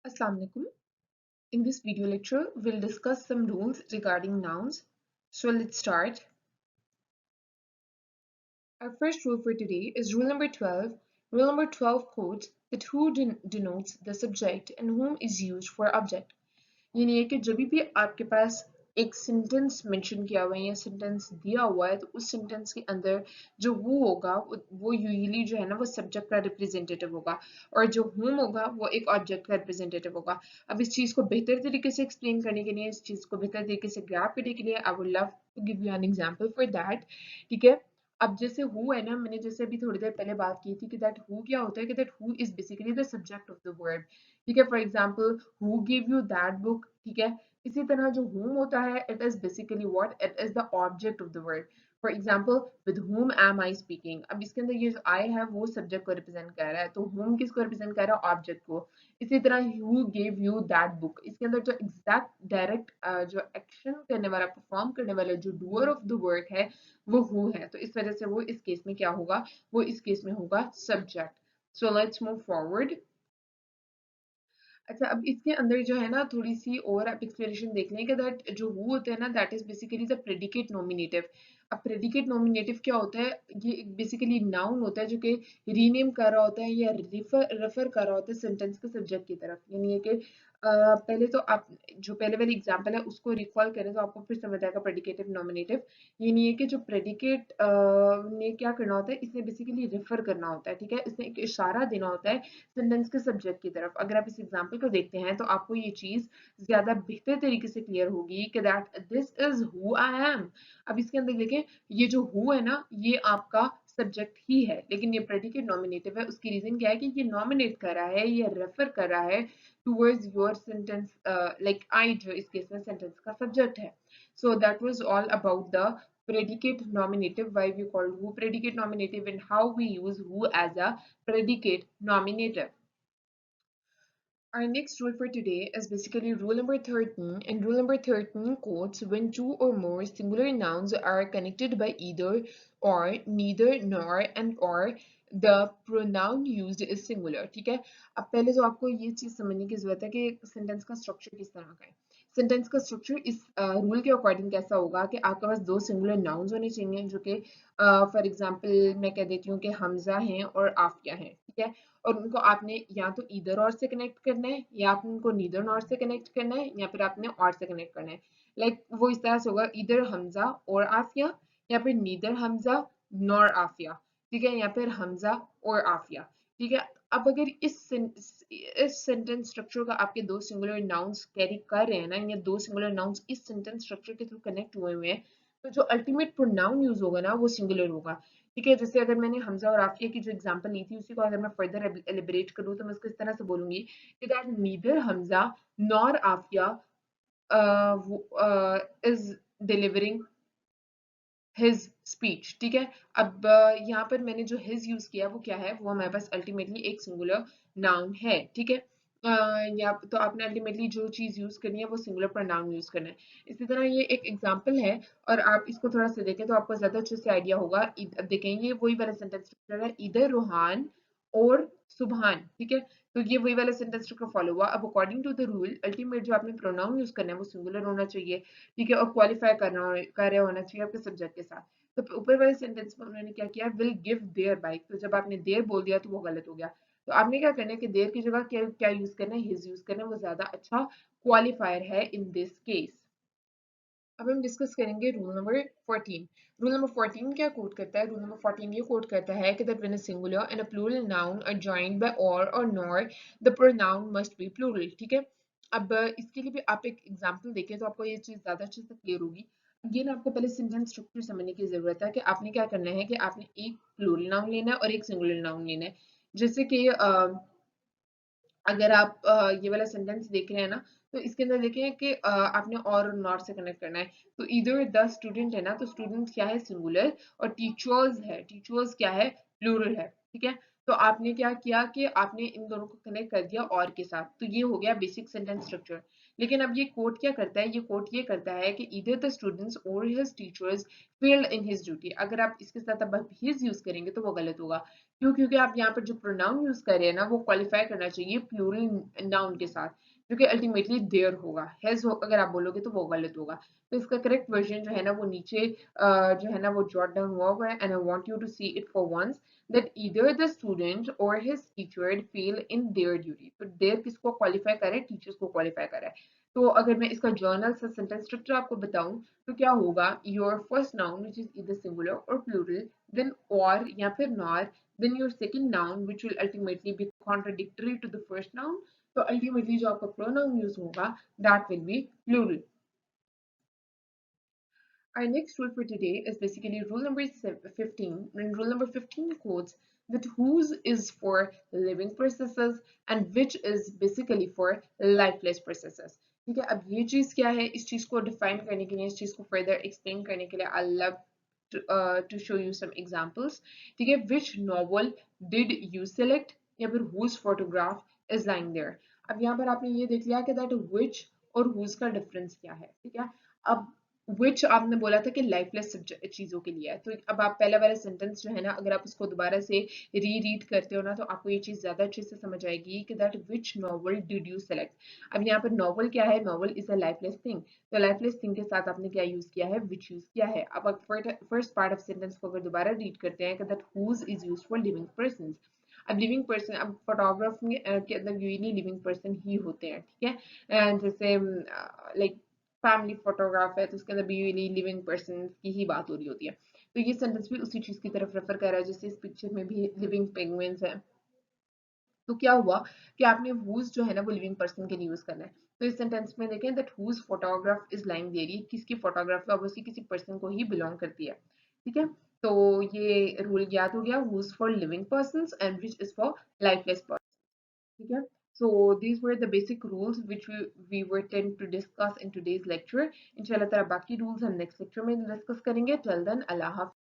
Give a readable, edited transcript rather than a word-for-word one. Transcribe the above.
Assalamu alaikum. In this video lecture, we'll discuss some rules regarding nouns. So let's start. Our first rule for today is rule number 12. Rule number 12 quotes that who denotes the subject and whom is used for object. यानी है कि जब भी आपके पास एक sentence mention किया हुआ है या सेंटेंस दिया हुआ है तो उस सेंटेंस के अंदर जो वो होगा वो यूजुअली जो है ना वो सब्जेक्ट का रिप्रेजेंटेटिव होगा और जो हुम होगा वो एक ऑब्जेक्ट का रिप्रेजेंटेटिव होगा। अब इस चीज़ को बेहतर तरीके से एक्सप्लेन करने के लिए, इस चीज़ को बेहतर तरीके से ग्रैब करने के लिए I would love to give you an example for that. ठीक है, अब जैसे हु है ना, मैंने जैसे अभी थोड़ी देर पहले बात की थी कि दैट हु क्या होता है कि that who is basically the subject of the verb. ठीक है, for example who give you that book. ठीक है, इसी तरह जो whom होता है it is basically what, it is the object of the word. For example with whom am I speaking, अब इसके अंदर ये जो आई है वो सब्जेक्ट को रिप्रेजेंट कर रहा है, तो whom किसको रिप्रेजेंट कर रहा है, ऑब्जेक्ट को। इसी तरह who gave you that book, इसके अंदर जो एग्जैक्ट डायरेक्ट जो एक्शन करने वाला, परफॉर्म करने वाला जो डूअर ऑफ द वर्क है वो who है, तो इस वजह से वो इस केस में क्या होगा, वो इस केस में होगा subject. So let's move forward. अच्छा, अब इसके अंदर जो है ना थोड़ी सी और आप एक्सप्लेनेशन देख लें कि दैट जो वो होता है ना that is basically the predicate nominative. अब प्रेडिकेट नॉमिनेटिव क्या होता है, ये बेसिकली नाउन होता है जो कि रीनेम कर रहा होता है या रेफर कर रहा होता है सेंटेंस के सब्जेक्ट की तरफ। यानी है कि पहले तो आप जो पहले वाली एग्जांपल है उसको रिकॉल करें तो आपको फिर समझ आएगा प्रेडिकेटिव नॉमिनेटिव। ये नहीं है कि जो प्रेडिकेट ने क्या करना होता है, इसने बेसिकली रेफर करना होता है। ठीक है, इसने एक इशारा देना होता है सेंटेंस के सब्जेक्ट की तरफ। अगर आप इस एग्जांपल को देखते हैं तो आपको ये चीज ज्यादा बेहतर तरीके से क्लियर होगी कि that this is who I am. अब इसके अंदर देखें, ये जो हु है ना ये आपका सब्जेक्ट ही है, लेकिन ये प्रेडिकेट नॉमिनेटिव है। उसकी रीजन क्या है कि ये नॉमिनेट कर रहा है, ये रेफर कर रहा है towards your sentence, like I जो इस केस में सेंटेंस का सब्जेक्ट है। So that was all about the predicate nominative, why we call who predicate nominative and how we use who as a predicate nominative. Our next rule for today is basically rule number 13, and rule number 13 quotes when two or more singular nouns are connected by either or, neither, nor, and or the pronoun used is singular. ठीक है, अब पहले तो आपको ये चीज समझने की जरूरत है कि सेंटेंस का स्ट्रक्चर किस तरह का है। सेंटेंस का स्ट्रक्चर इस रूल के अकॉर्डिंग कैसा होगा कि आपके पास दो सिंगुलर नाउन्स होने चाहिए जो कि फॉर एग्जांपल मैं कह देती हूँ कि हमजा हैं और आफिया हैं। ठीक है, और उनको आपने या तो ईदर और से कनेक्ट करना है या आपने उनको नीदर नॉर से कनेक्ट करना है या फिर आपने और से कनेक्ट करना है। लाइक वो इस तरह से होगा, ईदर हमजा और आफिया या फिर नीदर हमजा नॉर आफिया। ठीक है, या फिर हमजा और आफिया। ठीक है, अब अगर इस सेंटेंस स्ट्रक्चर का आपके दो सिंगुलर नाउन्स कैरी कर रहे हैं ना, या दो सिंगुलर नाउन्स इस सेंटेंस स्ट्रक्चर के थ्रू कनेक्ट हुए हुए हैं, तो जो अल्टीमेट प्रोनाउन यूज होगा ना वो सिंगुलर होगा। ठीक है, जैसे अगर मैंने हमजा और आफिया की जो एग्जांपल ली थी उसी को अगर मैं फर्दर एलिबरेट करूँ तो मैं उसको इस तरह से बोलूंगी कि that neither Hamza nor Aafia is delivering his speech. ठीक है, अब यहाँ पर मैंने जो हिज यूज किया वो क्या है, वो हमारे पास अल्टीमेटली एक सिंगुलर नाउन है। ठीक है, या तो आपने अल्टीमेटली जो चीज यूज करनी है वो सिंगुलर प्रोनाउन यूज करना है। इसी तरह ये एक एग्जांपल है और आप इसको थोड़ा सा देखें तो आपको ज्यादा अच्छे से आइडिया होगा। देखें, ये वही वाला सेंटेंस स्ट्रक्चर है, इधर रूहान और सुबहान। ठीक है, तो ये वही वाला सेंटेंस स्ट्रक्चर फॉलो हुआ। अब according to the rule ultimate जो आपने प्रोनाउन यूज करना है वो सिंगुलर होना चाहिए। ठीक है, और क्वालिफाई कर रहे होना चाहिए आपके सब्जेक्ट के साथ। तो ऊपर वाले सेंटेंस में उन्होंने क्या किया, विल गिव देयर बाइक, तो जब आपने देयर बोल दिया तो वो गलत हो गया। तो आपने क्या करना है कि देयर की जगह क्या क्या यूज करना है, हिज यूज करना है, वो ज्यादा अच्छा क्वालिफायर है इन दिस केस। अब हम डिस्कस करेंगे रूल नंबर 14। रूल नंबर 14 क्या कोट करता है, रूल नंबर 14 ये कोट करता है कि that when a singular and a plural noun are joined by or nor the pronoun must be plural. ठीक है, अब इसके लिए भी आप एक एग्जांपल देखें तो आपको ये चीज ज्यादा अच्छे से क्लियर होगी। अगेन आपको पहले सेंटेंस स्ट्रक्चर समझने की जरूरत है कि आपने क्या करना है कि आपने एक प्लूरल नाउन लेना है और एक सिंगुलर नाउन लेना है। जैसे कि अगर आप ये वाला सेंटेंस देख रहे हैं ना, तो इसके अंदर देखें कि आपने और नॉट से कनेक्ट करना है। तो इधर द स्टूडेंट है ना, तो स्टूडेंट क्या है, सिंगुलर, और टीचर्स है, टीचर्स क्या है, प्लूरल है। ठीक है, तो आपने क्या किया कि आपने इन दोनों को कनेक्ट कर दिया और के साथ, तो ये हो गया बेसिक सेंटेंस स्ट्रक्चर। लेकिन अब ये कोट क्या करता है, ये कोट ये करता है कि ईदर द स्टूडेंट्स और his teachers failed in his duty. अगर आप इसके साथ अब हिज यूज करेंगे तो वो गलत होगा। क्यों? क्योंकि आप यहाँ पर जो प्रोनाउन यूज कर रहे हैं ना, वो क्वालिफाई करना चाहिए प्लूरल नाउन के साथ, जो कि अल्टीमेटली देयर होगा। हैज हो अगर आप बोलोगे तो वो गलत होगा। तो इसका करेक्ट वर्जन जो है ना वो नीचे जो है ना वो जॉट डाउन हुआ है, and I want you to see it for once, that either the student or his teacher fail in their duty। तो देयर किसको क्वालिफाई करे? टीचर्स को क्वालिफाई करा है। तो अगर मैं इसका जर्नल से सेंटेंस स्ट्रक्चर आपको बताऊं तो क्या होगा, your first noun which is इधर सिंगुलर और प्लूरल, देन और या फिर nor, then your second noun which will ultimately be contradictory to the first noun। तो अल्टीमेटली जो आपका pronoun यूज होगा that will be plural। Our next rule for today is basically rule number 15. And rule number 15 quotes that whose is for living processes and which is basically for lifeless processes। ठीक है, अब ये चीज क्या है, इस चीज को डिफाइन करने के लिए, इस चीज को फर्दर एक्सप्लेन करने के लिए I love to show you some examples। ठीक है, which novel did you select, या फिर whose photograph is lying there। अब यहाँ पर आपने ये देख लिया कि that which और whose का डिफरेंस क्या है। ठीक है, अब which आपने बोला था कि लाइफलेस चीजों के लिए है, तो अब आप पहला वाला सेंटेंस जो है ना, अगर आप उसको दोबारा से रीड करते हो ना, तो आपको ये चीज ज्यादा अच्छे से समझ आएगी कि that which novel did you select. अब यहाँ पर नॉवल क्या है, novel is a lifeless thing, तो लाइफलेस थिंग के साथ आपने क्या यूज किया है, विच यूज किया है। अब फर्स्ट पार्ट ऑफ सेंटेंस को अगर दोबारा रीड करते हैं कि that whose is use for living person. अब लिविंग पर्सन, अब फोटोग्राफ में के अंदर यूजली लिविंग पर्सन ही होते हैं। ठीक है, जैसे लाइक फैमिली फोटोग्राफ है तो उसके अंदर भी लिविंग पर्सन की ही बात हो रही होती है। तो ये सेंटेंस भी उसी चीज की तरफ रेफर कर रहा है, जैसे इस पिक्चर में भी लिविंग पेंगुइन्स है। तो क्या हुआ कि आपने whose जो है ना वो लिविंग पर्सन के लिए यूज करना है। तो इस सेंटेंस में देखें that whose photograph is lying there, किसकी फोटोग्राफ है, ऑब्वियसली किसी पर्सन को ही बिलोंग करती है। ठीक है, तो ये रूल याद हो गया, whose for living persons and which is for lifeless persons। ठीक है, so these were the basic rules which we were tend to discuss in today's lecture। इंशाल्लाह ताला बाकी रूल्स हम नेक्स्ट लेक्चर में डिस्कस करेंगे। टिल देन अल्लाह हाफिज़।